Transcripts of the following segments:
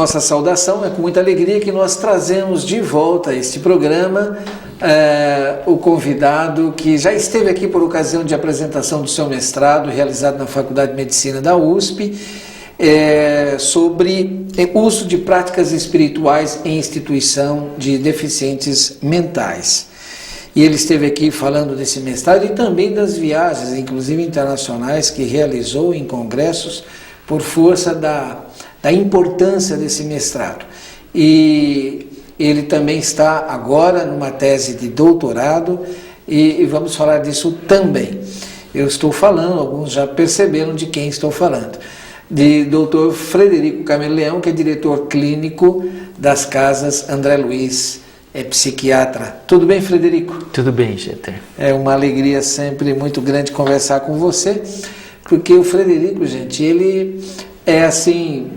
nossa saudação, é com muita alegria que nós trazemos de volta a este programa o convidado que já esteve aqui por ocasião de apresentação do seu mestrado, realizado na Faculdade de Medicina da USP, sobre uso de práticas espirituais em instituição de deficientes mentais. E ele esteve aqui falando desse mestrado e também das viagens, inclusive internacionais, que realizou em congressos por força da importância desse mestrado. E ele também está agora numa tese de doutorado e vamos falar disso também. Eu estou falando, alguns já perceberam de quem estou falando, de Dr. Frederico Camelo-Leão, que é diretor clínico das Casas André Luiz, é psiquiatra. Tudo bem, Frederico? Tudo bem, Jeter. É uma alegria sempre muito grande conversar com você, porque o Frederico, gente, ele é assim,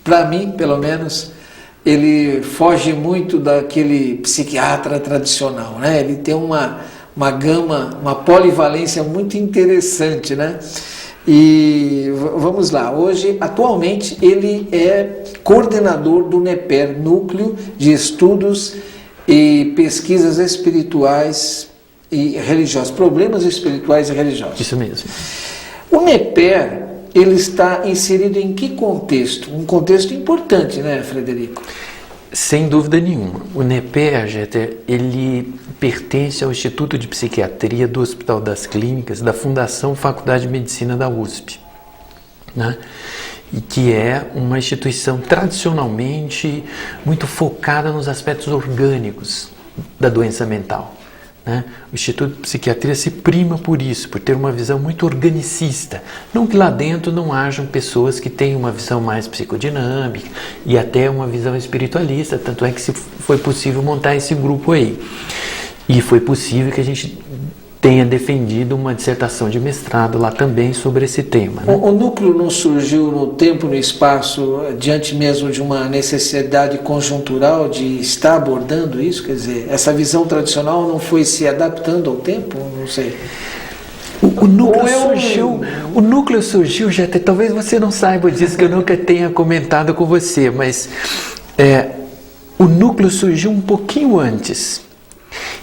para mim, pelo menos, ele foge muito daquele psiquiatra tradicional, né? Ele tem uma gama, uma polivalência muito interessante, né? E vamos lá, hoje, atualmente, ele é coordenador do NEPER, Núcleo de Estudos e Pesquisas Espirituais e Religiosas, Problemas Espirituais e Religiosos. Isso mesmo. O NEPER, ele está inserido em que contexto? Um contexto importante, né, Frederico? Sem dúvida nenhuma. O NEPER, Jeter, ele pertence ao Instituto de Psiquiatria do Hospital das Clínicas da Fundação Faculdade de Medicina da USP, né? E que é uma instituição tradicionalmente muito focada nos aspectos orgânicos da doença mental, né? O Instituto de Psiquiatria se prima por isso, por ter uma visão muito organicista. Não que lá dentro não hajam pessoas que têm uma visão mais psicodinâmica e até uma visão espiritualista, tanto é que foi possível montar esse grupo aí. E foi possível que a gente tenha defendido uma dissertação de mestrado lá também sobre esse tema, né? O núcleo não surgiu no tempo e no espaço diante mesmo de uma necessidade conjuntural de estar abordando isso? Quer dizer, essa visão tradicional não foi se adaptando ao tempo? Não sei. O núcleo surgiu, já talvez você não saiba disso, que eu nunca tenha comentado com você, mas o núcleo surgiu um pouquinho antes.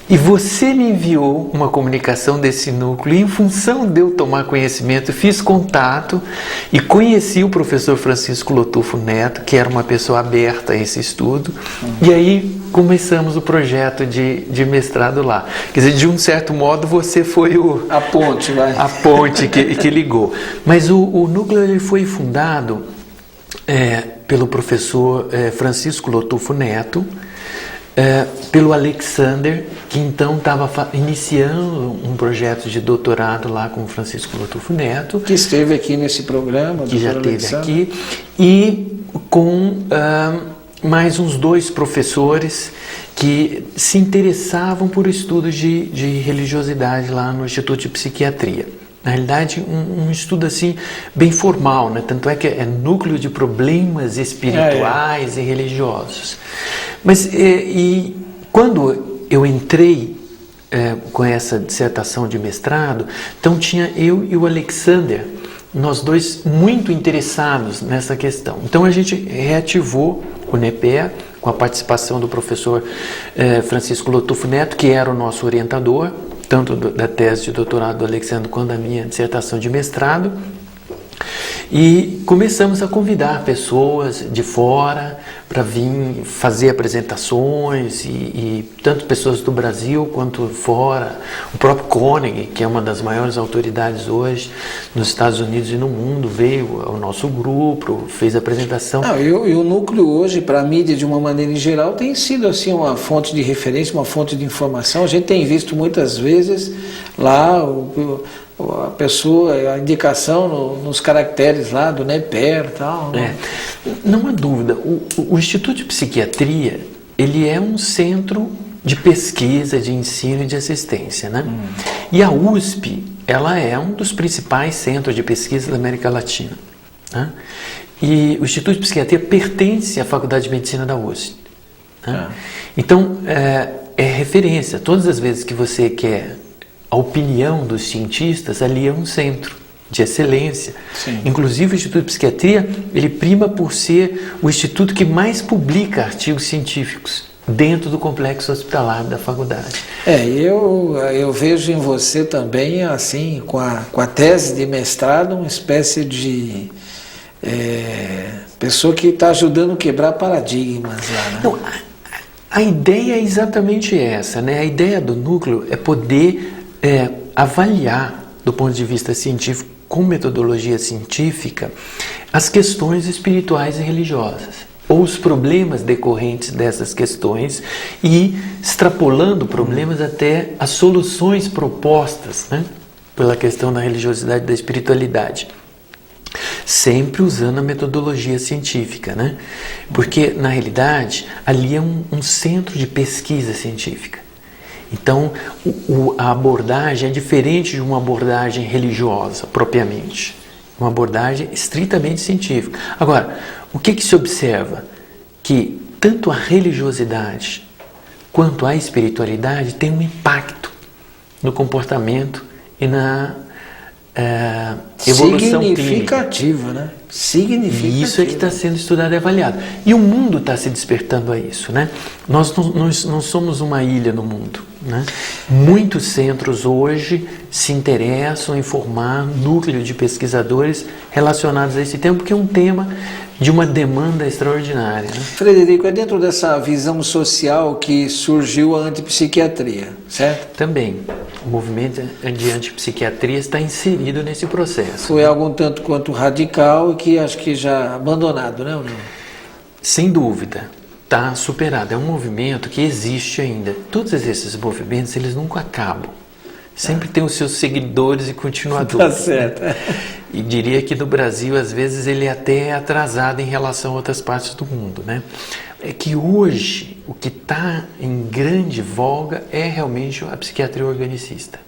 E você me enviou uma comunicação desse núcleo e, em função de eu tomar conhecimento, fiz contato e conheci o professor Francisco Lotufo Neto, que era uma pessoa aberta a esse estudo, e aí começamos o projeto de mestrado lá. Quer dizer, de um certo modo, você foi a ponte, a ponte que ligou. Mas o núcleo ele foi fundado pelo professor Francisco Lotufo Neto, pelo Alexander, que então estava iniciando um projeto de doutorado lá com o Francisco Lotufo Neto. Que esteve aqui nesse programa. Que já esteve aqui. E com mais uns 2 professores que se interessavam por estudos de religiosidade lá no Instituto de Psiquiatria. Na realidade, um estudo assim bem formal, né? Tanto é que é núcleo de problemas espirituais e religiosos. Mas e quando eu entrei com essa dissertação de mestrado, então tinha eu e o Alexander, nós dois muito interessados nessa questão. Então a gente reativou o NEPER com a participação do professor Francisco Lotufo Neto, que era o nosso orientador, tanto da tese de doutorado do Alexandre quanto da minha dissertação de mestrado, e começamos a convidar pessoas de fora para vir fazer apresentações, e tanto pessoas do Brasil quanto fora. O próprio Koenig, que é uma das maiores autoridades hoje nos Estados Unidos e no mundo, veio ao nosso grupo, fez a apresentação. E o núcleo hoje, para a mídia de uma maneira em geral, tem sido assim uma fonte de referência, uma fonte de informação. A gente tem visto muitas vezes lá a pessoa, a indicação nos caracteres lá do NEPER e tal. Né? Não há dúvida, o Instituto de Psiquiatria, ele é um centro de pesquisa, de ensino e de assistência, né? E a USP, ela é um dos principais centros de pesquisa da América Latina, né? E o Instituto de Psiquiatria pertence à Faculdade de Medicina da USP, né? Então, é referência. Todas as vezes que você quer a opinião dos cientistas, ali é um centro, de excelência. Sim. Inclusive o Instituto de Psiquiatria, ele prima por ser o instituto que mais publica artigos científicos dentro do complexo hospitalar da faculdade. Eu vejo em você também, assim, com a tese de mestrado, uma espécie de pessoa que está ajudando a quebrar paradigmas lá, né? Não, a ideia é exatamente essa, né? A ideia do núcleo é poder avaliar, do ponto de vista científico, com metodologia científica, as questões espirituais e religiosas, ou os problemas decorrentes dessas questões, e extrapolando problemas até as soluções propostas, né, pela questão da religiosidade e da espiritualidade. Sempre usando a metodologia científica, né? Porque, na realidade, ali é um centro de pesquisa científica. Então, a abordagem é diferente de uma abordagem religiosa, propriamente. Uma abordagem estritamente científica. Agora, o que se observa? Que tanto a religiosidade quanto a espiritualidade tem um impacto no comportamento e na evolução significativo, clínica. Né? Significativo. E isso é que está sendo estudado e avaliado. E o mundo está se despertando a isso, né? Nós não somos uma ilha no mundo, né? Muitos centros hoje se interessam em formar núcleo de pesquisadores relacionados a esse tema, porque é um tema de uma demanda extraordinária, né? Frederico, é dentro dessa visão social que surgiu a antipsiquiatria, certo? Também. O movimento de antipsiquiatria está inserido nesse processo. Foi algo um tanto quanto radical e que acho que já abandonado, né? Ou não? Sem dúvida, está superado. É um movimento que existe ainda. Todos esses movimentos, eles nunca acabam. Sempre tem os seus seguidores e continuadores. Tá certo. Né? E diria que no Brasil, às vezes, ele é até atrasado em relação a outras partes do mundo, né? É que hoje o que está em grande voga é realmente a psiquiatria organicista.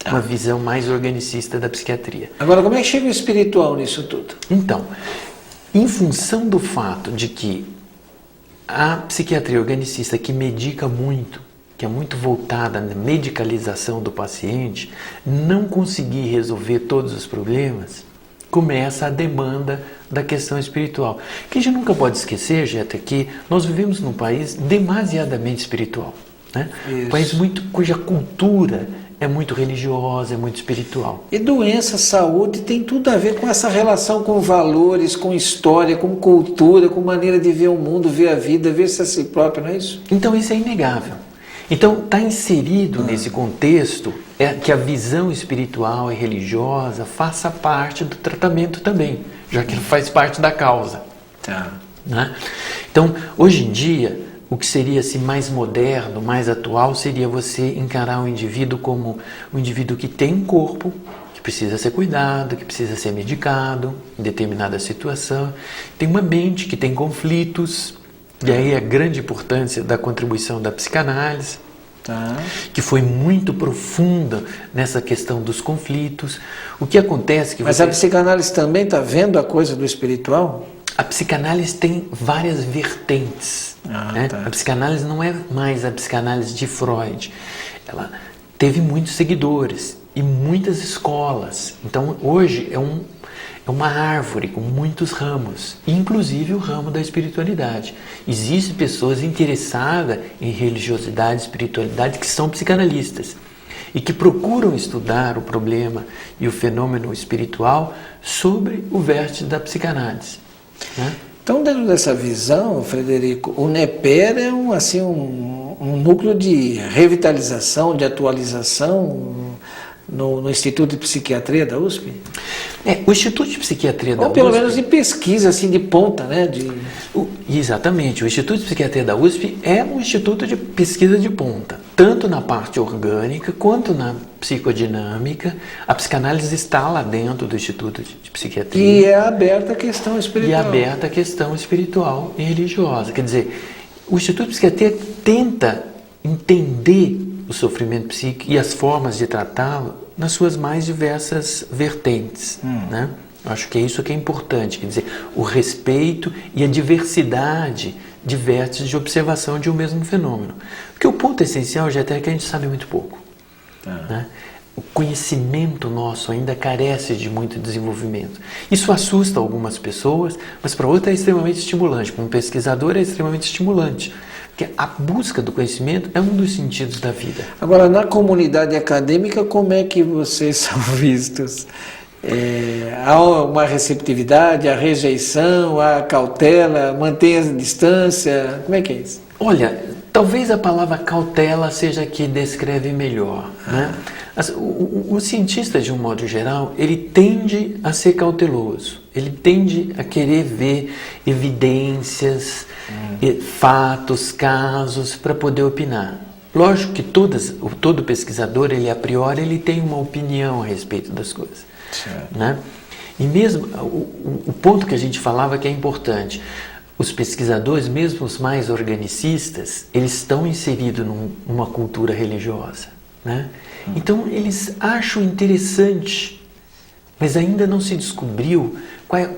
Uma visão mais organicista da psiquiatria. Agora, como é que chega o espiritual nisso tudo? Então, em função do fato de que a psiquiatria organicista, que medica muito, que é muito voltada na medicalização do paciente, não conseguir resolver todos os problemas, começa a demanda da questão espiritual. Que a gente nunca pode esquecer, Jeta, que nós vivemos num país demasiadamente espiritual, né? Um país cuja cultura é muito religiosa, é muito espiritual. E doença, saúde, tem tudo a ver com essa relação com valores, com história, com cultura, com maneira de ver o mundo, ver a vida, ver-se a si próprio, não é isso? Então isso é inegável. Então está inserido nesse contexto que a visão espiritual e religiosa faça parte do tratamento também, já que faz parte da causa. Tá. Né? Então, hoje em dia, o que seria assim, mais moderno, mais atual, seria você encarar o indivíduo como um indivíduo que tem um corpo, que precisa ser cuidado, que precisa ser medicado em determinada situação, tem uma mente que tem conflitos, e aí a grande importância da contribuição da psicanálise, que foi muito profunda nessa questão dos conflitos. O que acontece que Mas a psicanálise também está vendo a coisa do espiritual? A psicanálise tem várias vertentes. Né? Tá. A psicanálise não é mais a psicanálise de Freud. Ela teve muitos seguidores e muitas escolas. Então hoje é uma árvore com muitos ramos, inclusive o ramo da espiritualidade. Existem pessoas interessadas em religiosidade e espiritualidade que são psicanalistas e que procuram estudar o problema e o fenômeno espiritual sobre o vértice da psicanálise. Né? Então, dentro dessa visão, Frederico, o NEPER é um núcleo de revitalização, de atualização no Instituto de Psiquiatria da USP? O Instituto de Psiquiatria da USP... Ou pelo menos de pesquisa, assim, de ponta, né? Exatamente. O Instituto de Psiquiatria da USP é um instituto de pesquisa de ponta, tanto na parte orgânica quanto na psicodinâmica. A psicanálise está lá dentro do Instituto de Psiquiatria. E é aberta a questão espiritual. E é aberta a questão espiritual e religiosa. Quer dizer, o Instituto de Psiquiatria tenta entender o sofrimento psíquico e as formas de tratá-lo nas suas mais diversas vertentes, né? Eu acho que é isso que é importante, quer dizer, o respeito e a diversidade de vértices de observação de um mesmo fenômeno. Porque o ponto essencial já é que a gente sabe muito pouco. Né? o conhecimento nosso ainda carece de muito desenvolvimento. Isso assusta algumas pessoas, mas para outras é extremamente estimulante. Como pesquisador é extremamente estimulante. Porque a busca do conhecimento é um dos sentidos da vida. Agora, na comunidade acadêmica, como é que vocês são vistos? Há uma receptividade, há rejeição, há cautela, mantém a distância? Como é que é isso? Olha, talvez a palavra cautela seja a que descreve melhor, né? O cientista, de um modo geral, ele tende a ser cauteloso, ele tende a querer ver evidências, fatos, casos, para poder opinar. Lógico que todo pesquisador, ele a priori, ele tem uma opinião a respeito das coisas, né? E mesmo o ponto que a gente falava que é importante, os pesquisadores, mesmo os mais organicistas, eles estão inseridos numa cultura religiosa, né? Então eles acham interessante, mas ainda não se descobriu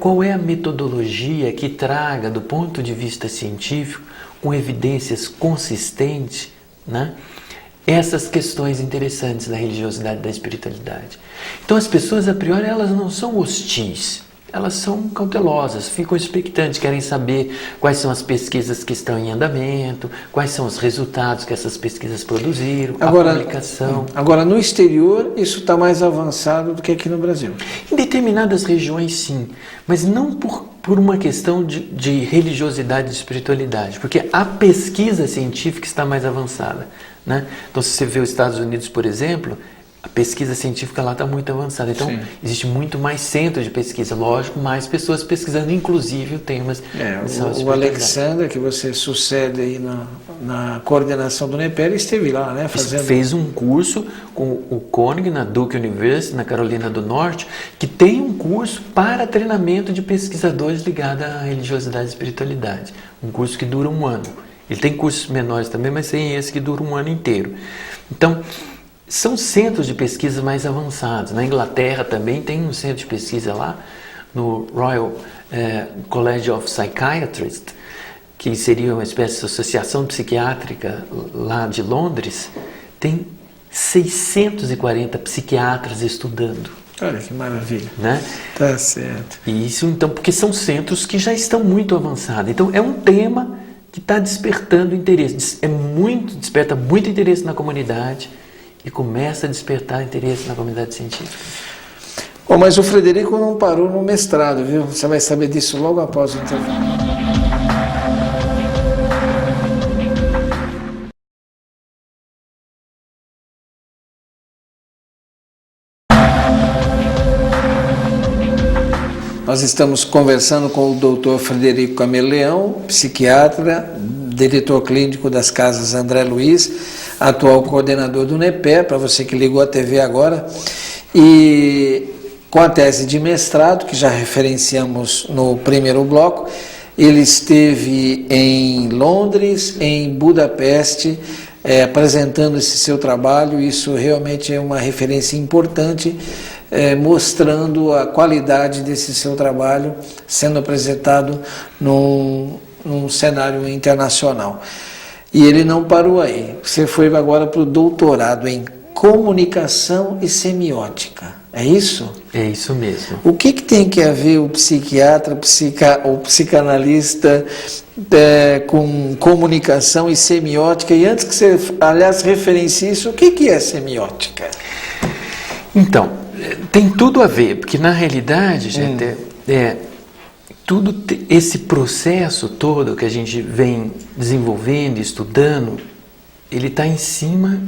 qual é a metodologia que traga, do ponto de vista científico, com evidências consistentes, né, essas questões interessantes da religiosidade e da espiritualidade. Então as pessoas, a priori, elas não são hostis, elas são cautelosas, ficam expectantes, querem saber quais são as pesquisas que estão em andamento, quais são os resultados que essas pesquisas produziram, a publicação. Agora, no exterior, isso está mais avançado do que aqui no Brasil? Em determinadas regiões, sim, mas não por uma questão de religiosidade e espiritualidade, porque a pesquisa científica está mais avançada, né? Então, se você vê os Estados Unidos, por exemplo, a pesquisa científica lá está muito avançada. Então, existe muito mais centro de pesquisa. Lógico, mais pessoas pesquisando, inclusive temas... O Alexander, que você sucede aí na coordenação do NEPER, esteve lá, né? Fez um curso com o Koenig, na Duke University, na Carolina do Norte, que tem um curso para treinamento de pesquisadores ligados à religiosidade e espiritualidade. Um curso que dura 1 ano. Ele tem cursos menores também, mas tem esse que dura 1 ano inteiro. Então, são centros de pesquisa mais avançados. Na Inglaterra também tem um centro de pesquisa lá, no Royal College of Psychiatrists, que seria uma espécie de associação psiquiátrica lá de Londres. Tem 640 psiquiatras estudando. Olha que maravilha. Né? Tá certo. E isso, então, porque são centros que já estão muito avançados. Então, é um tema que está despertando interesse. Desperta muito interesse na comunidade e começa a despertar interesse na comunidade científica. Bom, mas o Frederico não parou no mestrado, viu? Você vai saber disso logo após o intervalo. Nós estamos conversando com o Dr. Frederico Cameleão, psiquiatra, diretor clínico das Casas André Luiz, atual coordenador do NEPER, para você que ligou a TV agora, e com a tese de mestrado, que já referenciamos no primeiro bloco. Ele esteve em Londres, em Budapeste, apresentando esse seu trabalho. Isso realmente é uma referência importante, mostrando a qualidade desse seu trabalho sendo apresentado num cenário internacional. E ele não parou aí. Você foi agora para o doutorado em comunicação e semiótica. É isso? É isso mesmo. O que tem que ver o psiquiatra, o psicanalista com comunicação e semiótica? E antes que você, aliás, referencie isso, o que é semiótica? Então, tem tudo a ver, porque na realidade, gente, tudo esse processo todo que a gente vem desenvolvendo, estudando, ele está em cima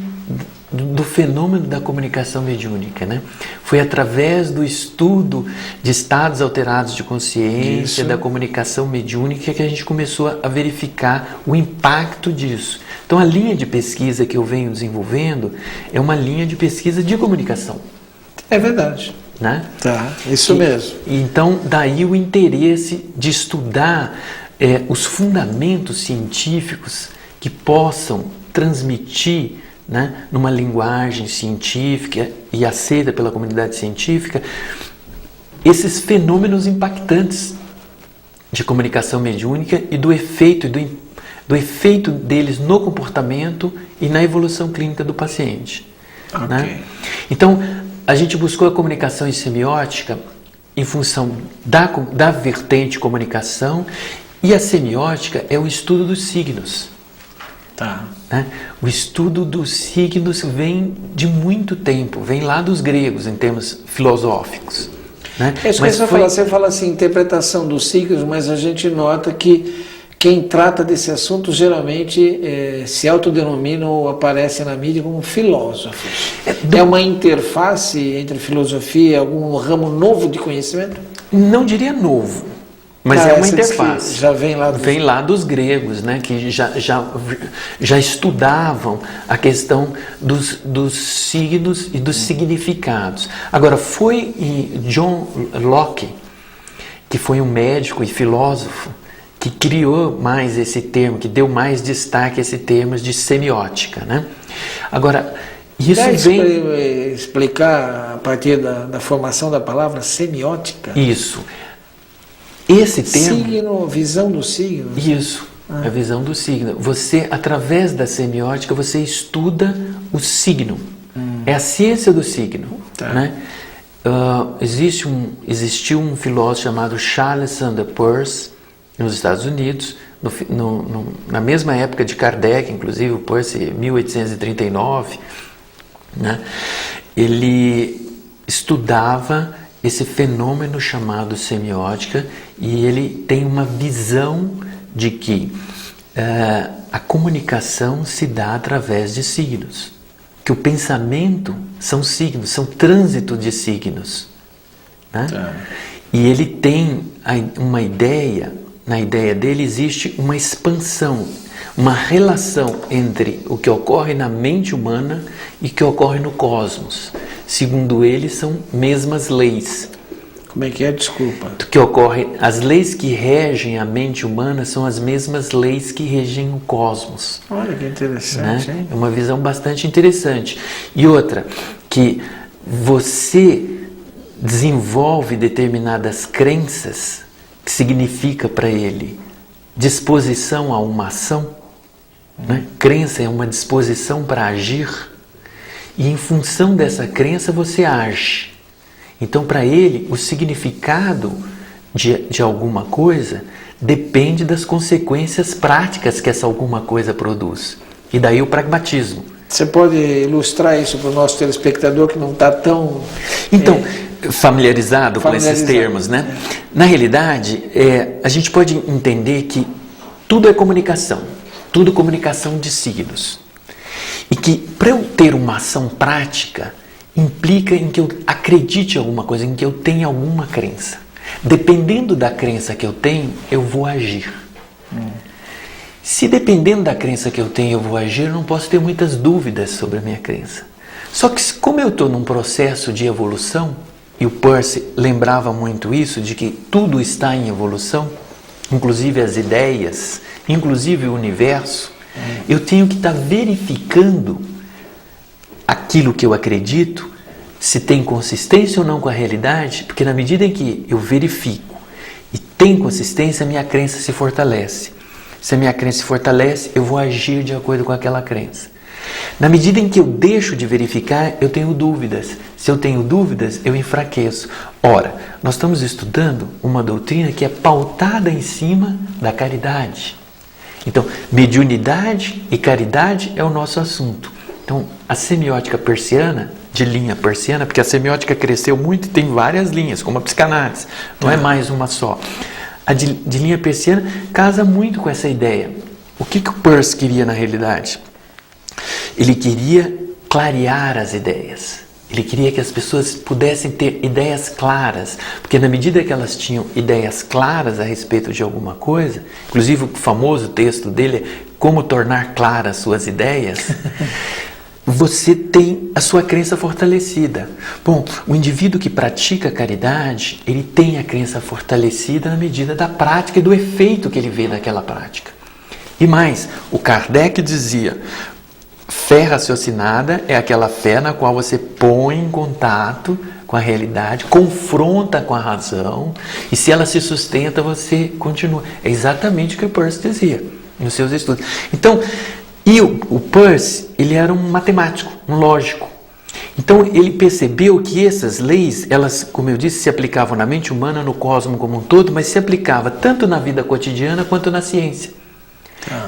do fenômeno da comunicação mediúnica, né? Foi através do estudo de estados alterados de consciência, da comunicação mediúnica, que a gente começou a verificar o impacto disso. Então, a linha de pesquisa que eu venho desenvolvendo é uma linha de pesquisa de comunicação. É verdade. Né? Tá, isso mesmo. Então, daí o interesse de estudar os fundamentos científicos que possam transmitir, né, numa linguagem científica e aceita pela comunidade científica, esses fenômenos impactantes de comunicação mediúnica e do efeito deles no comportamento e na evolução clínica do paciente. Ok. Né? Então, a gente buscou a comunicação em semiótica em função da vertente comunicação, e a semiótica é o estudo dos signos. Tá. Né? O estudo dos signos vem de muito tempo, vem lá dos gregos em termos filosóficos. Né? É isso que você fala assim, interpretação dos signos, mas a gente nota que quem trata desse assunto geralmente se autodenomina ou aparece na mídia como filósofos. É uma interface entre filosofia e algum ramo novo de conhecimento? Não diria novo, mas é uma interface. Já vem lá vem lá dos gregos, né, que já estudavam a questão dos signos e dos significados. Agora, foi John Locke, que foi um médico e filósofo, que criou mais esse termo, que deu mais destaque a esse termo de semiótica, né? Agora, isso vem... explicar a partir da formação da palavra semiótica? Isso. Esse termo... Signo, visão do signo. Isso, a visão do signo. Você, através da semiótica, você estuda o signo. É a ciência do signo. Tá. Né? Existiu um filósofo chamado Charles Sanders Peirce, nos Estados Unidos, na mesma época de Kardec, inclusive o Peirce, 1839, né? Ele estudava esse fenômeno chamado semiótica, e ele tem uma visão de que a comunicação se dá através de signos, que o pensamento são signos, são trânsito de signos, né? Tá. E ele tem uma ideia. Na ideia dele existe uma expansão, uma relação entre o que ocorre na mente humana e o que ocorre no cosmos. Segundo ele, são mesmas leis. Como é que é? Desculpa. As leis que regem a mente humana são as mesmas leis que regem o cosmos. Olha que interessante, né? hein? É uma visão bastante interessante. E outra, que você desenvolve determinadas crenças, que significa para ele disposição a uma ação, né? Crença é uma disposição para agir, e em função dessa crença você age. Então, para ele, o significado de alguma coisa depende das consequências práticas que essa alguma coisa produz. E daí o pragmatismo. Você pode ilustrar isso para o nosso telespectador que não está tão... Então, familiarizado com esses termos, né? Na realidade, a gente pode entender que tudo é comunicação de signos. E que para eu ter uma ação prática, implica em que eu acredite em alguma coisa, em que eu tenha alguma crença. Dependendo da crença que eu tenho, eu vou agir. Se dependendo da crença que eu tenho, eu vou agir, eu não posso ter muitas dúvidas sobre a minha crença. Só que como eu estou num processo de evolução, e o Peirce lembrava muito isso, de que tudo está em evolução, inclusive as ideias, inclusive o universo, eu tenho que estar verificando aquilo que eu acredito, se tem consistência ou não com a realidade, porque na medida em que eu verifico e tem consistência, a minha crença se fortalece. Se a minha crença se fortalece, eu vou agir de acordo com aquela crença. Na medida em que eu deixo de verificar, eu tenho dúvidas. Se eu tenho dúvidas, eu enfraqueço. Ora, nós estamos estudando uma doutrina que é pautada em cima da caridade. Então, mediunidade e caridade é o nosso assunto. Então, a semiótica peirciana, de linha peirciana, porque a semiótica cresceu muito e tem várias linhas, como a psicanálise, não é mais uma só. A de linha peirciana casa muito com essa ideia. O que o Peirce queria na realidade? Ele queria clarear as ideias. Ele queria que as pessoas pudessem ter ideias claras, porque na medida que elas tinham ideias claras a respeito de alguma coisa, inclusive o famoso texto dele é Como Tornar Claras Suas Ideias, você tem a sua crença fortalecida. Bom, o indivíduo que pratica a caridade, ele tem a crença fortalecida na medida da prática e do efeito que ele vê daquela prática. E mais, o Kardec dizia, fé raciocinada é aquela fé na qual você põe em contato com a realidade, confronta com a razão, e se ela se sustenta, você continua. É exatamente o que o Peirce dizia nos seus estudos. Então, o Peirce, ele era um matemático, um lógico. Então ele percebeu que essas leis, elas, como eu disse, se aplicavam na mente humana, no cosmos como um todo, mas se aplicava tanto na vida cotidiana quanto na ciência.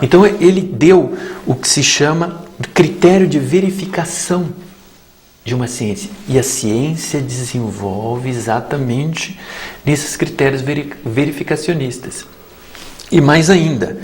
Então ele deu o que se chama de critério de verificação de uma ciência. E a ciência desenvolve exatamente nesses critérios verificacionistas. E mais ainda,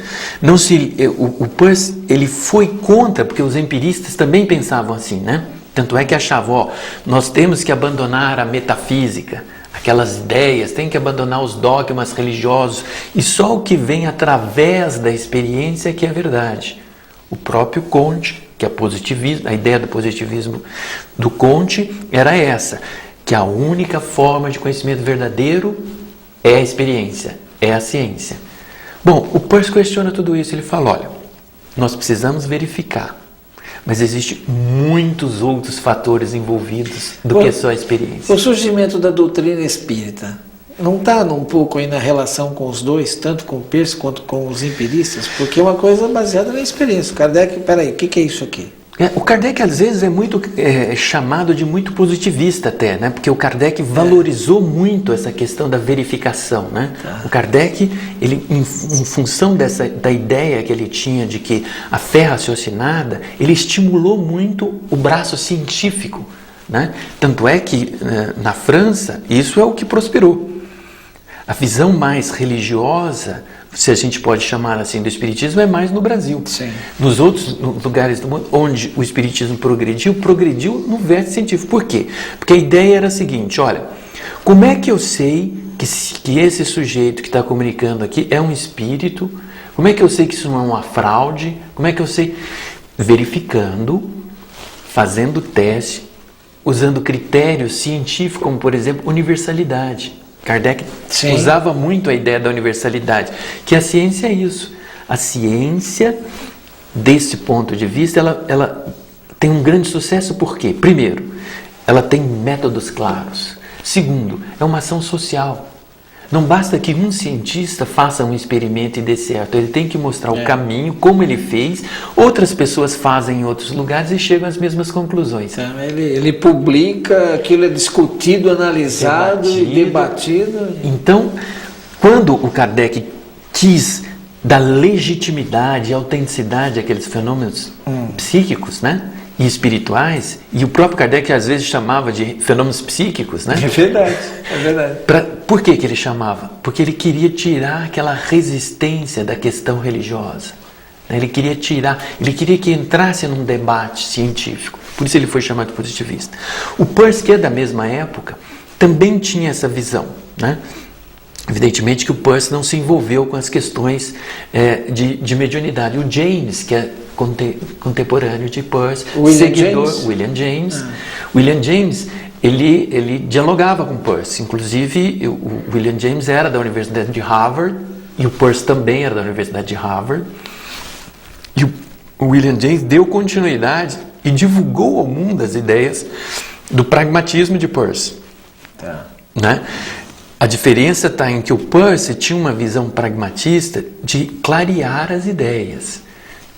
o Peirce ele foi contra, porque os empiristas também pensavam assim, né? Tanto é que achavam, nós temos que abandonar a metafísica, aquelas ideias, tem que abandonar os dogmas religiosos, e só o que vem através da experiência que é verdade. O próprio Comte, que é positivismo, a ideia do positivismo do Comte era essa, que a única forma de conhecimento verdadeiro é a experiência, é a ciência. Bom, o Peirce questiona tudo isso, ele fala, olha, nós precisamos verificar, mas existem muitos outros fatores envolvidos do que só a experiência. O surgimento da doutrina espírita não está um pouco aí na relação com os dois, tanto com o Peirce quanto com os empiristas? Porque é uma coisa baseada na experiência. O Kardec, peraí, o que é isso aqui? O Kardec às vezes é muito chamado de muito positivista até, né? Porque o Kardec valorizou muito essa questão da verificação, né? O Kardec, ele, em função da ideia que ele tinha de que a fé raciocinada, ele estimulou muito o braço científico, né? Tanto é que na França isso é o que prosperou. A visão mais religiosa, se a gente pode chamar assim, do Espiritismo, é mais no Brasil. Sim. Nos outros lugares do mundo onde o Espiritismo progrediu no verso científico. Por quê? Porque a ideia era a seguinte, olha, como é que eu sei que esse sujeito que está comunicando aqui é um espírito? Como é que eu sei que isso não é uma fraude? Como é que eu sei? Verificando, fazendo teste, usando critérios científicos, como por exemplo, universalidade. Kardec usava muito a ideia da universalidade, que a ciência é isso. A ciência, desse ponto de vista, ela tem um grande sucesso por quê? Primeiro, ela tem métodos claros. Segundo, é uma ação social. Não basta que um cientista faça um experimento e dê certo, ele tem que mostrar o caminho, como ele fez, outras pessoas fazem em outros lugares e chegam às mesmas conclusões. Então, ele publica, aquilo é discutido, analisado e debatido. Então, quando o Kardec quis dar legitimidade e autenticidade àqueles fenômenos psíquicos, né? E espirituais, e o próprio Kardec às vezes chamava de fenômenos psíquicos, né? É verdade, é verdade. Por que ele chamava? Porque ele queria tirar aquela resistência da questão religiosa. Ele queria que entrasse num debate científico. Por isso ele foi chamado de positivista. O Peirce, que é da mesma época, também tinha essa visão, né? Evidentemente que o Peirce não se envolveu com as questões de mediunidade. O James, que é contemporâneo de Peirce, William James. William James, ele dialogava com Peirce. Inclusive, o William James era da Universidade de Harvard e o Peirce também era da Universidade de Harvard. E o William James deu continuidade e divulgou ao mundo as ideias do pragmatismo de Peirce. Né? A diferença está em que o Peirce tinha uma visão pragmatista de clarear as ideias,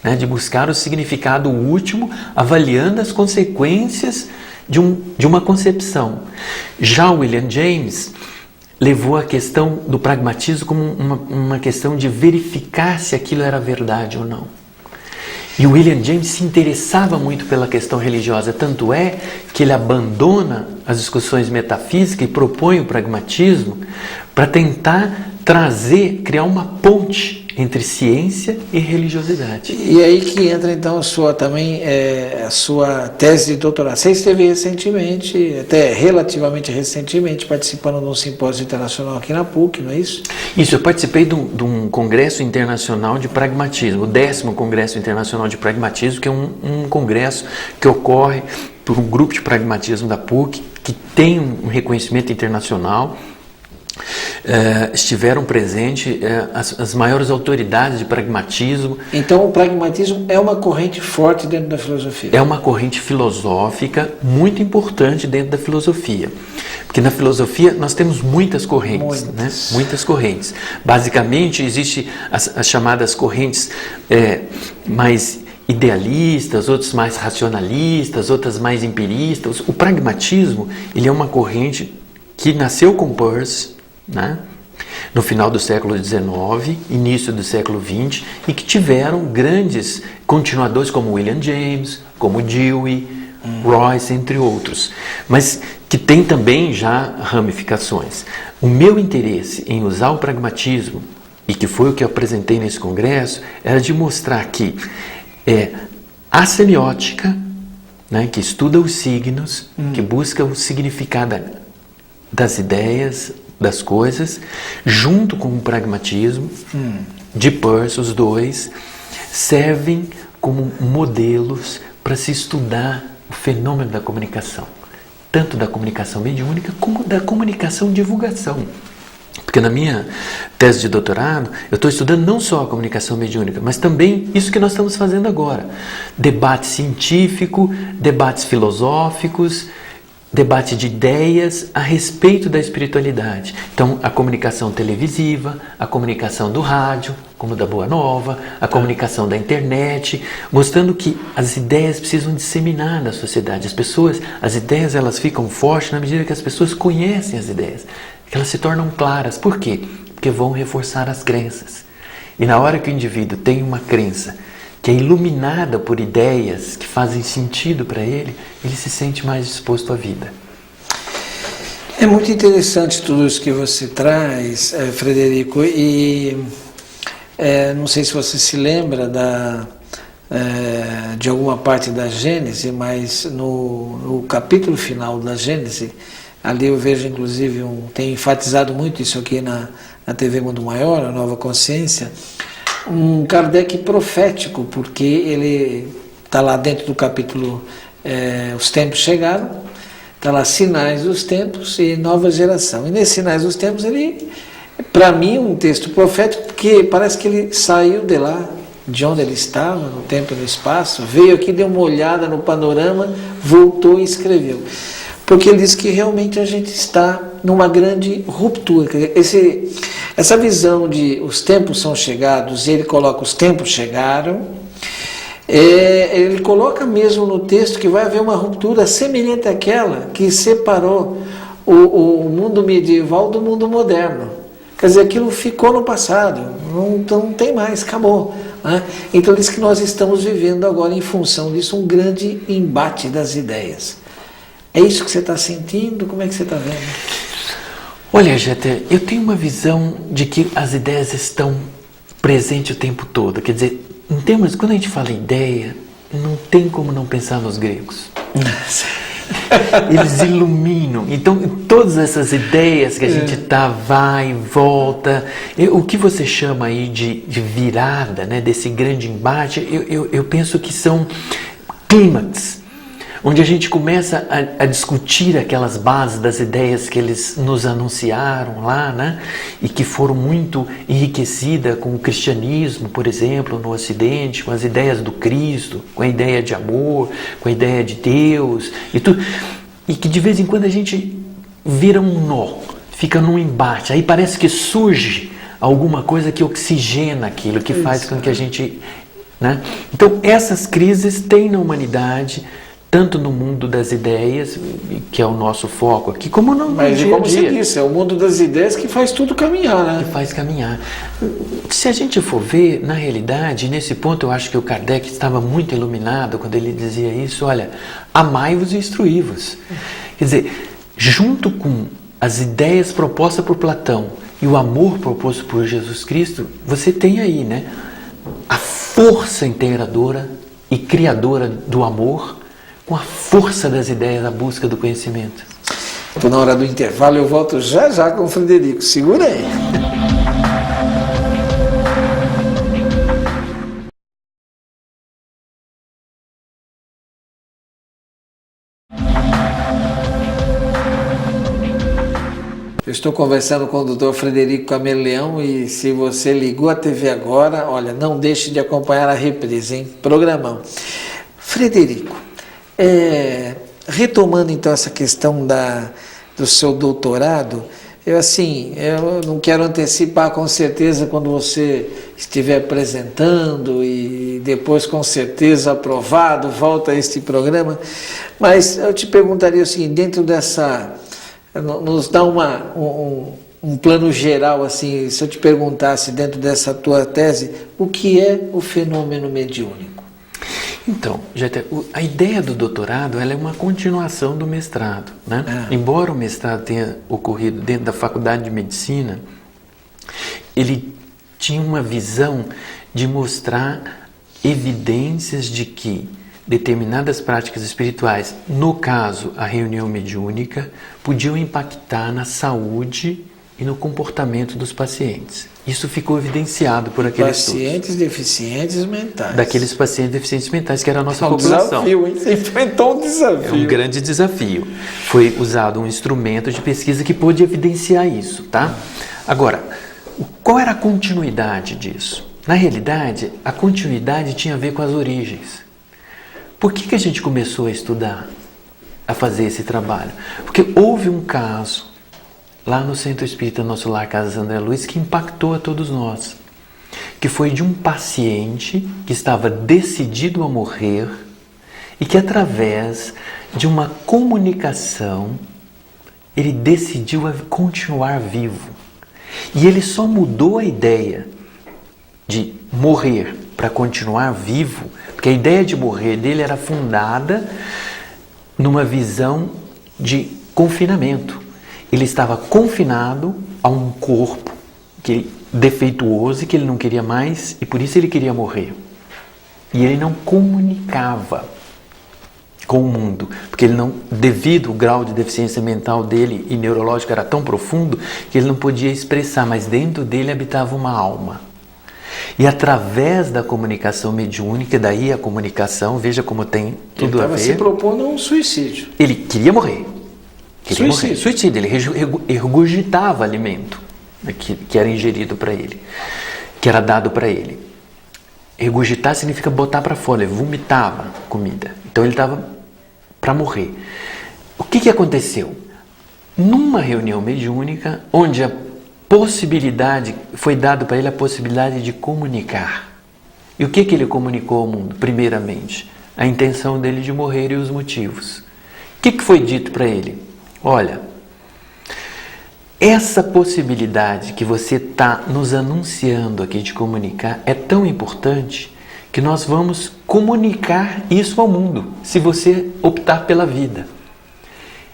né? De buscar o significado último, avaliando as consequências de uma concepção. Já o William James levou a questão do pragmatismo como uma questão de verificar se aquilo era verdade ou não. E o William James se interessava muito pela questão religiosa, tanto é que ele abandona as discussões metafísicas e propõe o pragmatismo para tentar criar uma ponte entre ciência e religiosidade. E aí que entra então a sua tese de doutorado. Você esteve recentemente, até relativamente recentemente, participando de um simpósio internacional aqui na PUC, não é isso? Isso, eu participei de um congresso internacional de pragmatismo, o 10º Congresso Internacional de Pragmatismo, que é um congresso que ocorre por um grupo de pragmatismo da PUC, que tem um reconhecimento internacional. Estiveram presentes as maiores autoridades de pragmatismo. Então o pragmatismo é uma corrente forte dentro da filosofia? É uma corrente filosófica muito importante dentro da filosofia. Porque na filosofia nós temos muitas correntes. Né? Muitas correntes. Basicamente existem as chamadas correntes mais idealistas, outros mais racionalistas, outras mais empiristas. O pragmatismo, ele é uma corrente que nasceu com Peirce, né? No final do século XIX, início do século XX, e que tiveram grandes continuadores como William James, como Dewey, Royce, entre outros, mas que tem também já ramificações. O meu interesse em usar o pragmatismo, e que foi o que eu apresentei nesse congresso, era de mostrar que a semiótica, né, que estuda os signos, que busca o significado das ideias, das coisas, junto com o pragmatismo de Peirce, os dois servem como modelos para se estudar o fenômeno da comunicação, tanto da comunicação mediúnica como da comunicação divulgação. Porque na minha tese de doutorado, eu estou estudando não só a comunicação mediúnica, mas também isso que nós estamos fazendo agora. Debate científico, debates filosóficos, debate de ideias a respeito da espiritualidade. Então, a comunicação televisiva, a comunicação do rádio, como da Boa Nova, a comunicação da internet, mostrando que as ideias precisam disseminar na sociedade. As ideias elas ficam fortes na medida que as pessoas conhecem as ideias, que elas se tornam claras. Por quê? Porque vão reforçar as crenças. E na hora que o indivíduo tem uma crença que é iluminada por ideias que fazem sentido para ele, ele se sente mais disposto à vida. É muito interessante tudo isso que você traz, Frederico, e não sei se você se lembra de alguma parte da Gênese, mas no capítulo final da Gênese, ali eu vejo inclusive, tenho enfatizado muito isso aqui na TV Mundo Maior, a Nova Consciência, um Kardec profético, porque ele está lá dentro do capítulo Os Tempos Chegaram, está lá Sinais dos Tempos e Nova Geração. E nesses Sinais dos Tempos, ele, para mim, um texto profético, porque parece que ele saiu de lá, de onde ele estava, no tempo e no espaço, veio aqui, deu uma olhada no panorama, voltou e escreveu. Porque ele diz que realmente a gente está numa grande ruptura. Essa visão de os tempos são chegados, e ele coloca os tempos chegaram, ele coloca mesmo no texto que vai haver uma ruptura semelhante àquela que separou o mundo medieval do mundo moderno. Quer dizer, aquilo ficou no passado, não tem mais, acabou. Né? Então ele diz que nós estamos vivendo agora, em função disso, um grande embate das ideias. É isso que você está sentindo? Como é que você está vendo? Olha, Jeter, eu tenho uma visão de que as ideias estão presentes o tempo todo. Quer dizer, em termos, quando a gente fala ideia, não tem como não pensar nos gregos. Eles iluminam. Então, todas essas ideias que a gente vai e volta, o que você chama aí de virada, né, desse grande embate, eu penso que são clímax, onde a gente começa a discutir aquelas bases das ideias que eles nos anunciaram lá, né? E que foram muito enriquecidas com o cristianismo, por exemplo, no Ocidente, com as ideias do Cristo, com a ideia de amor, com a ideia de Deus e tudo. E que de vez em quando a gente vira um nó, fica num embate. Aí parece que surge alguma coisa que oxigena aquilo, que faz com que a gente... né? Então, essas crises têm na humanidade, tanto no mundo das ideias, que é o nosso foco aqui, como no dia a dia. Mas como você disse, é o mundo das ideias que faz tudo caminhar, né? Que faz caminhar. Se a gente for ver, na realidade, nesse ponto eu acho que o Kardec estava muito iluminado quando ele dizia isso, olha, amai-vos e instruí-vos. Quer dizer, junto com as ideias propostas por Platão e o amor proposto por Jesus Cristo, você tem aí, né, a força integradora e criadora do amor, com a força das ideias, a busca do conhecimento. Estou na hora do intervalo, eu volto já já com o Frederico. Segura aí. Eu estou conversando com o Dr. Frederico Cameleão e se você ligou a TV agora, olha, não deixe de acompanhar a reprise, hein? Programão. Frederico, retomando então essa questão do seu doutorado, Eu não quero antecipar com certeza quando você estiver apresentando e depois com certeza aprovado, volta a este programa, mas eu te perguntaria o seguinte, dentro dessa, nos dá um plano geral, assim, se eu te perguntasse dentro dessa tua tese, o que é o fenômeno mediúnico? Então, a ideia do doutorado ela é uma continuação do mestrado, né? Embora o mestrado tenha ocorrido dentro da Faculdade de Medicina, ele tinha uma visão de mostrar evidências de que determinadas práticas espirituais, no caso a reunião mediúnica, podiam impactar na saúde e no comportamento dos pacientes. Isso ficou evidenciado por aqueles pacientes deficientes mentais. Daqueles pacientes deficientes mentais, que era a nossa população. Desafio, hein? Você enfrentou um desafio. É um grande desafio. Foi usado um instrumento de pesquisa que pôde evidenciar isso, tá? Agora, qual era a continuidade disso? Na realidade, a continuidade tinha a ver com as origens. Por que a gente começou a estudar, a fazer esse trabalho? Porque houve um caso lá no Centro Espírita Nosso Lar Casa André Luiz, que impactou a todos nós, que foi de um paciente que estava decidido a morrer e que através de uma comunicação ele decidiu a continuar vivo. E ele só mudou a ideia de morrer para continuar vivo, porque a ideia de morrer dele era fundada numa visão de confinamento. Ele estava confinado a um corpo defeituoso e que ele não queria mais e por isso ele queria morrer. E ele não comunicava com o mundo, porque ele não, devido ao grau de deficiência mental dele e neurológica era tão profundo que ele não podia expressar, mas dentro dele habitava uma alma. E através da comunicação mediúnica, daí a comunicação, veja como tem tudo a ver. Ele estava se propondo a um suicídio. Ele queria morrer. Suicídio. Ele regurgitava alimento que era ingerido para ele, que era dado para ele. Regurgitar significa botar para fora, ele vomitava comida. Então ele estava para morrer. O que aconteceu? Numa reunião mediúnica, onde foi dado para ele a possibilidade de comunicar. E o que ele comunicou ao mundo? Primeiramente, a intenção dele de morrer e os motivos. O que foi dito para ele? Olha, essa possibilidade que você está nos anunciando aqui de comunicar é tão importante que nós vamos comunicar isso ao mundo, se você optar pela vida.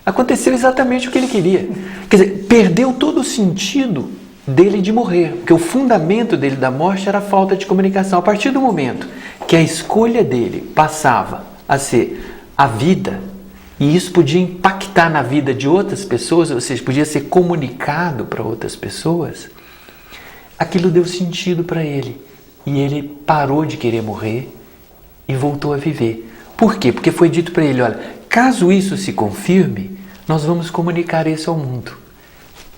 Aconteceu exatamente o que ele queria. Quer dizer, perdeu todo o sentido dele de morrer, porque o fundamento dele da morte era a falta de comunicação. A partir do momento que a escolha dele passava a ser a vida, e isso podia impactar na vida de outras pessoas, ou seja, podia ser comunicado para outras pessoas, aquilo deu sentido para ele. E ele parou de querer morrer e voltou a viver. Por quê? Porque foi dito para ele, olha, caso isso se confirme, nós vamos comunicar isso ao mundo.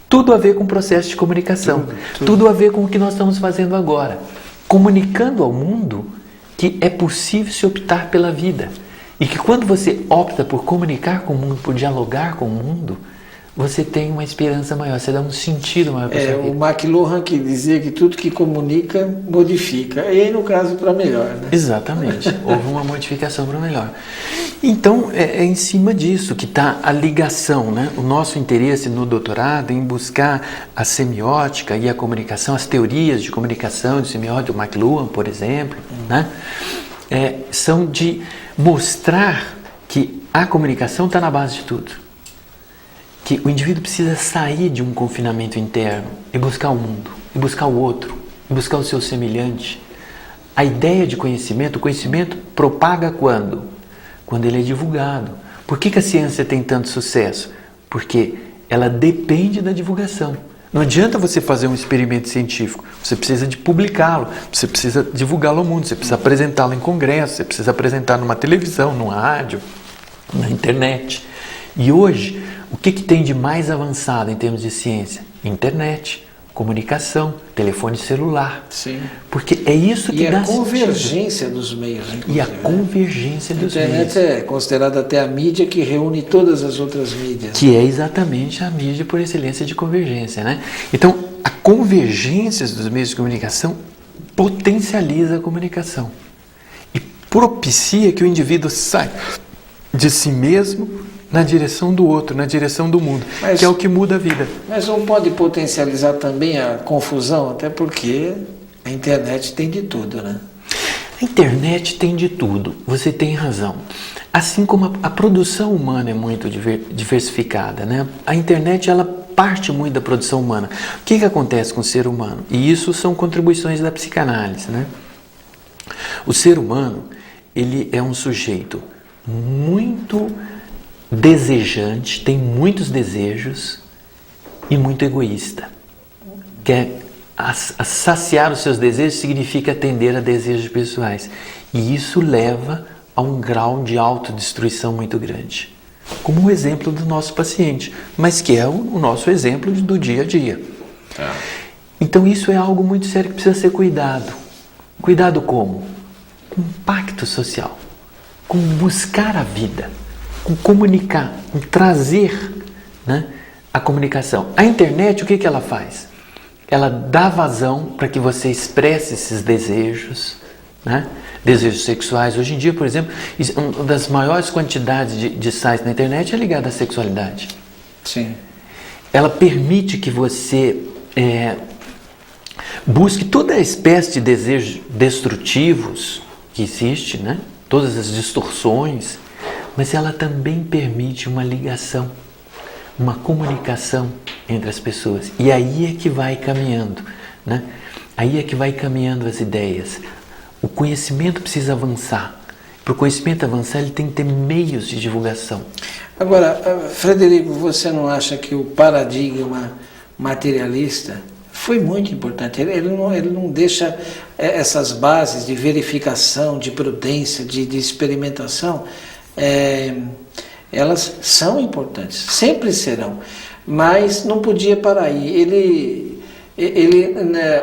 Tudo a ver com o processo de comunicação. Tudo a ver com o que nós estamos fazendo agora. Comunicando ao mundo que é possível se optar pela vida. E que quando você opta por comunicar com o mundo, por dialogar com o mundo, você tem uma esperança maior, você dá um sentido maior para a sua vida. O McLuhan que dizia que tudo que comunica, modifica. E aí, no caso, para melhor, né? Exatamente. Houve uma modificação para melhor. Então, é em cima disso que está a ligação, né? O nosso interesse no doutorado em buscar a semiótica e a comunicação, as teorias de comunicação, de semiótica, o McLuhan, por exemplo, né? São de mostrar que a comunicação está na base de tudo. Que o indivíduo precisa sair de um confinamento interno e buscar o mundo, e buscar o outro, e buscar o seu semelhante. A ideia de conhecimento, o conhecimento propaga quando? Quando ele é divulgado. Por que a ciência tem tanto sucesso? Porque ela depende da divulgação. Não adianta você fazer um experimento científico, você precisa de publicá-lo, você precisa divulgá-lo ao mundo, você precisa apresentá-lo em congresso, você precisa apresentar numa televisão, numa rádio, na internet. E hoje, o que tem de mais avançado em termos de ciência? Internet. comunicação, telefone celular. Sim. Porque é isso que dá sentido. E a convergência dos meios, inclusive. E a convergência dos meios. A internet é considerada até a mídia que reúne todas as outras mídias. Que é exatamente a mídia por excelência de convergência, né? Então, a convergência dos meios de comunicação potencializa a comunicação e propicia que o indivíduo saia de si mesmo na direção do outro, na direção do mundo, que é o que muda a vida. Mas não pode potencializar também a confusão, até porque a internet tem de tudo, né? A internet tem de tudo, você tem razão. Assim como a produção humana é muito diversificada, né? A internet, ela parte muito da produção humana. O que acontece com o ser humano? E isso são contribuições da psicanálise, né? O ser humano, ele é um sujeito muito desejante, tem muitos desejos e muito egoísta. Saciar os seus desejos significa atender a desejos pessoais. E isso leva a um grau de autodestruição muito grande. Como o exemplo do nosso paciente, mas que é o nosso exemplo do dia a dia. Então isso é algo muito sério que precisa ser cuidado. Cuidado como? Com pacto social, com buscar a vida, com comunicar, com trazer, né, a comunicação. A internet, o que ela faz? Ela dá vazão para que você expresse esses desejos, né? Desejos sexuais. Hoje em dia, por exemplo, uma das maiores quantidades de sites na internet é ligada à sexualidade. Sim. Ela permite que você busque toda a espécie de desejos destrutivos que existe, né? Todas as distorções, mas ela também permite uma ligação, uma comunicação entre as pessoas. E aí é que vai caminhando, né? Aí é que vai caminhando as ideias. O conhecimento precisa avançar. Para o conhecimento avançar, ele tem que ter meios de divulgação. Agora, Frederico, você não acha que o paradigma materialista foi muito importante? Ele não deixa essas bases de verificação, de prudência, de experimentação, elas são importantes, sempre serão, mas não podia parar aí.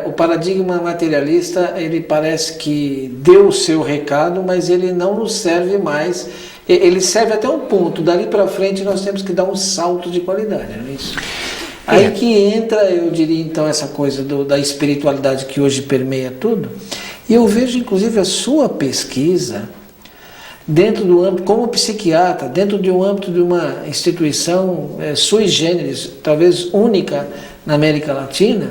O paradigma materialista, ele parece que deu o seu recado, mas ele não nos serve mais. Ele serve até um ponto, dali para frente nós temos que dar um salto de qualidade, não é isso? Aí que entra, eu diria então, essa coisa da espiritualidade que hoje permeia tudo. E eu vejo inclusive a sua pesquisa dentro do âmbito, como psiquiatra, dentro de um âmbito de uma instituição sui generis, talvez única na América Latina,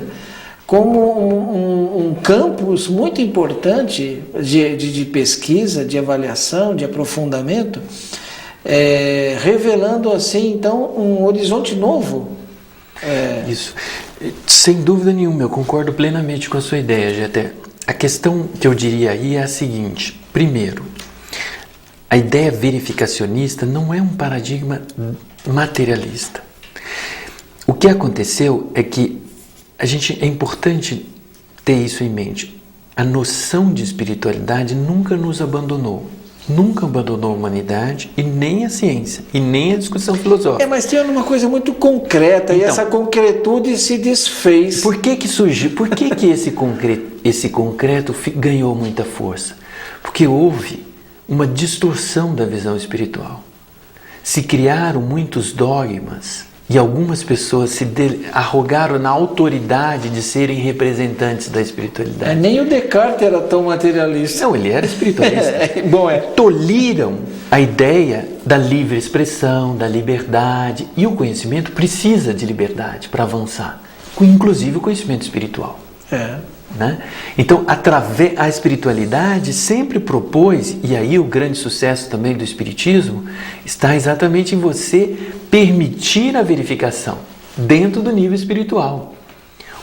como um campus muito importante de pesquisa, de avaliação, de aprofundamento, revelando assim então um horizonte novo. Isso, sem dúvida nenhuma, eu concordo plenamente com a sua ideia, Jeter. A questão que eu diria aí é a seguinte: primeiro, a ideia verificacionista não é um paradigma materialista. O que aconteceu é que é importante ter isso em mente. A noção de espiritualidade nunca nos abandonou. Nunca abandonou a humanidade e nem a ciência, e nem a discussão filosófica. Mas tem uma coisa muito concreta, então, e essa concretude se desfez. Por que surgiu? Por que esse concreto ganhou muita força? Porque houve uma distorção da visão espiritual. Se criaram muitos dogmas e algumas pessoas se arrogaram na autoridade de serem representantes da espiritualidade. Nem o Descartes era tão materialista. Não, ele era espiritualista. Bom. Toliram a ideia da livre expressão, da liberdade, e o conhecimento precisa de liberdade para avançar, inclusive o conhecimento espiritual. Né? Então, a espiritualidade sempre propôs, e aí o grande sucesso também do espiritismo está exatamente em você permitir a verificação dentro do nível espiritual.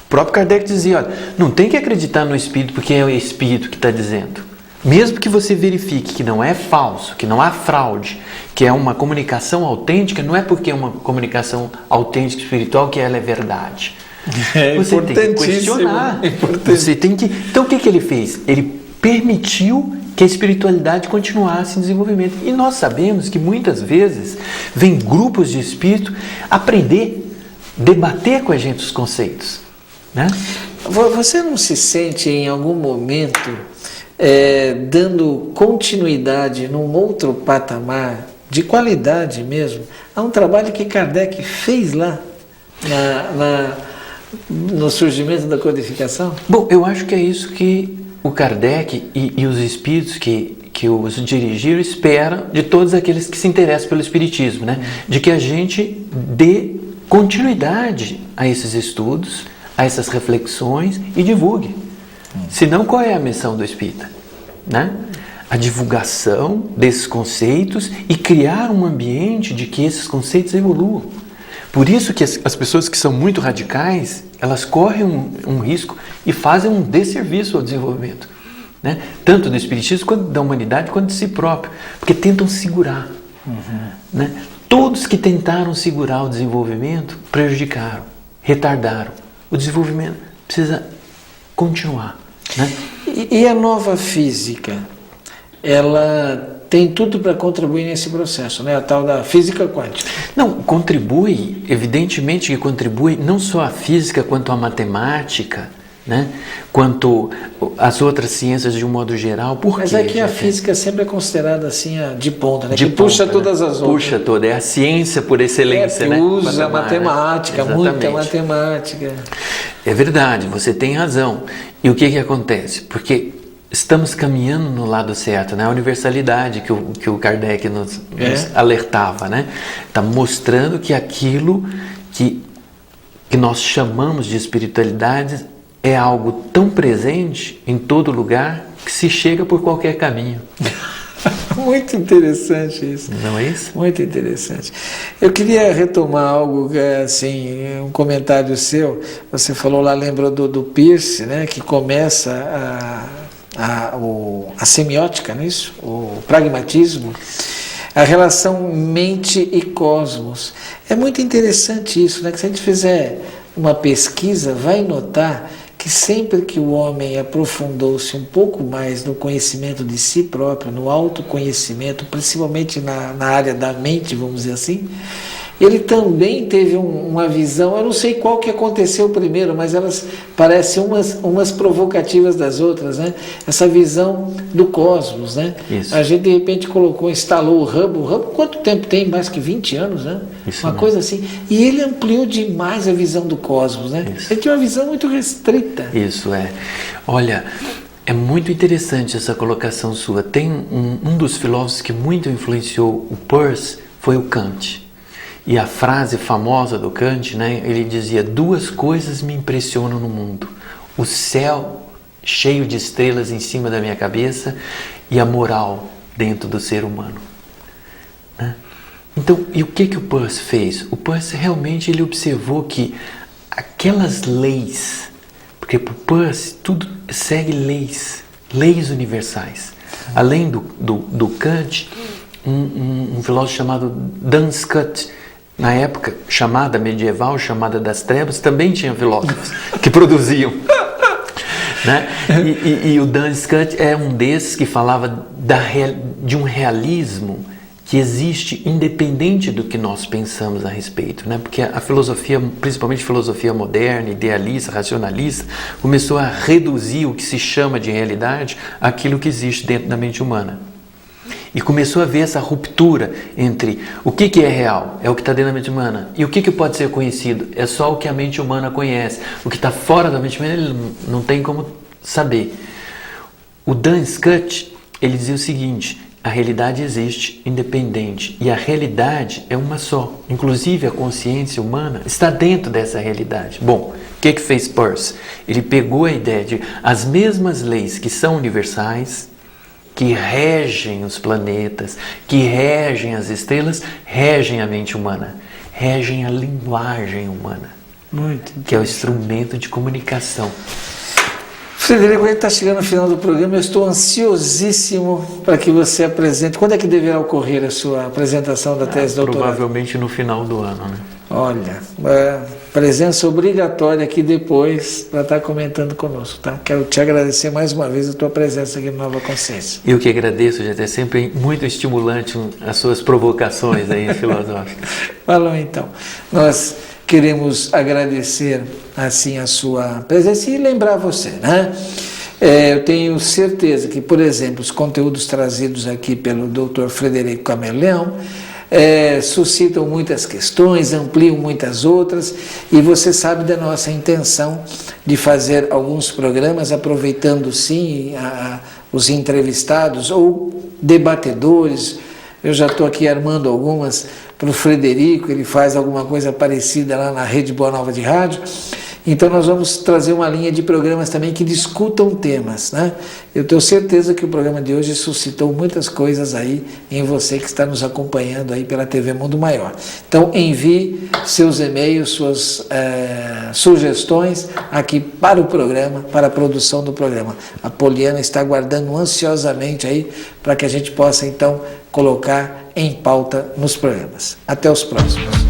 O próprio Kardec dizia, olha, não tem que acreditar no espírito porque é o espírito que está dizendo. Mesmo que você verifique que não é falso, que não há fraude, que é uma comunicação autêntica, não é porque é uma comunicação autêntica espiritual que ela é verdade. Você tem que questionar. Você tem que... Então o que ele fez? Ele permitiu que a espiritualidade continuasse em desenvolvimento. E nós sabemos que muitas vezes vem grupos de espírito aprender, debater com a gente os conceitos. né? Você não se sente em algum momento dando continuidade num outro patamar de qualidade mesmo a um trabalho que Kardec fez lá no surgimento da codificação? Bom, eu acho que é isso que o Kardec e os espíritos que os dirigiram esperam de todos aqueles que se interessam pelo espiritismo, né? De que a gente dê continuidade a esses estudos, a essas reflexões e divulgue. Senão, qual é a missão do espírita? Né? A divulgação desses conceitos e criar um ambiente de que esses conceitos evoluam. Por isso que as pessoas que são muito radicais, elas correm um risco e fazem um desserviço ao desenvolvimento, né? Tanto do espiritismo, quanto da humanidade, quanto de si próprio, porque tentam segurar. Né? Todos que tentaram segurar o desenvolvimento prejudicaram, retardaram. O desenvolvimento precisa continuar, né? E a nova física, ela tem tudo para contribuir nesse processo, né? A tal da física quântica. Não, contribui, evidentemente que contribui não só a física quanto a matemática, né? Quanto as outras ciências de um modo geral. Por quê? Mas é que a física sempre é considerada assim de ponta, né? De que puxa ponta, todas as outras. Puxa toda, é a ciência por excelência, que né? usa a matemática, muita exatamente. matemática. É verdade, você tem razão. E o que acontece? Porque estamos caminhando no lado certo, né? A universalidade que o Kardec nos alertava, né? Está mostrando que aquilo que nós chamamos de espiritualidade é algo tão presente em todo lugar que se chega por qualquer caminho. Muito interessante isso. Não é isso? Muito interessante. Eu queria retomar algo, assim, um comentário seu. Você falou lá, lembrou do Peirce, né? Que começa a semiótica, não é isso? O pragmatismo, a relação mente e cosmos. É muito interessante isso, né? Que se a gente fizer uma pesquisa, vai notar que sempre que o homem aprofundou-se um pouco mais no conhecimento de si próprio, no autoconhecimento, principalmente na área da mente, vamos dizer assim, ele também teve uma visão, eu não sei qual que aconteceu primeiro, mas elas parecem umas provocativas das outras, né? Essa visão do cosmos, né? Isso. A gente de repente instalou o Hubble, quanto tempo tem? Mais que 20 anos, né? Isso, uma coisa assim. E ele ampliou demais a visão do cosmos, né? Isso. Ele tinha uma visão muito restrita. Isso é. Olha, é muito interessante essa colocação sua. Tem um dos filósofos que muito influenciou o Peirce foi o Kant. E a frase famosa do Kant, né, ele dizia: 2 coisas me impressionam no mundo: o céu cheio de estrelas em cima da minha cabeça e a moral dentro do ser humano. Né? Então, e o que o Peirce fez? O Peirce realmente ele observou que aquelas leis, porque para o Peirce tudo segue leis universais. Além do Kant, um filósofo chamado Duns Scotus, na época chamada medieval, chamada das trevas, também tinha filósofos que produziam. Né? E o Duns Scotus é um desses que falava de um realismo que existe independente do que nós pensamos a respeito, né? Porque a filosofia, principalmente filosofia moderna, idealista, racionalista, começou a reduzir o que se chama de realidade àquilo que existe dentro da mente humana. E começou a ver essa ruptura entre o que é real, é o que está dentro da mente humana, e o que pode ser conhecido, é só o que a mente humana conhece. O que está fora da mente humana, ele não tem como saber. O Duns Scotus, ele dizia o seguinte: a realidade existe independente, e a realidade é uma só. Inclusive a consciência humana está dentro dessa realidade. Bom, o que fez Peirce? Ele pegou a ideia de as mesmas leis que são universais, que regem os planetas, que regem as estrelas, regem a mente humana, regem a linguagem humana, que é o instrumento de comunicação. Frederico, a gente está chegando ao final do programa, eu estou ansiosíssimo para que você apresente. Quando é que deverá ocorrer a sua apresentação da tese de doutorado? Provavelmente no final do ano, né? Olha, presença obrigatória aqui depois para estar comentando conosco, tá? Quero te agradecer mais uma vez a tua presença aqui no Nova Consciência. Eu que agradeço, gente. É sempre muito estimulante as suas provocações aí filosóficas. Falou então. Nós queremos agradecer assim a sua presença e lembrar você, né? Eu tenho certeza que, por exemplo, os conteúdos trazidos aqui pelo Dr. Frederico Camelo suscitam muitas questões, ampliam muitas outras, e você sabe da nossa intenção de fazer alguns programas aproveitando sim os entrevistados ou debatedores. Eu já estou aqui armando algumas para o Frederico, ele faz alguma coisa parecida lá na Rede Boa Nova de Rádio. Então nós vamos trazer uma linha de programas também que discutam temas, né? Eu tenho certeza que o programa de hoje suscitou muitas coisas aí em você que está nos acompanhando aí pela TV Mundo Maior. Então envie seus e-mails, suas sugestões aqui para o programa, para a produção do programa. A Poliana está aguardando ansiosamente aí para que a gente possa então colocar em pauta nos programas. Até os próximos.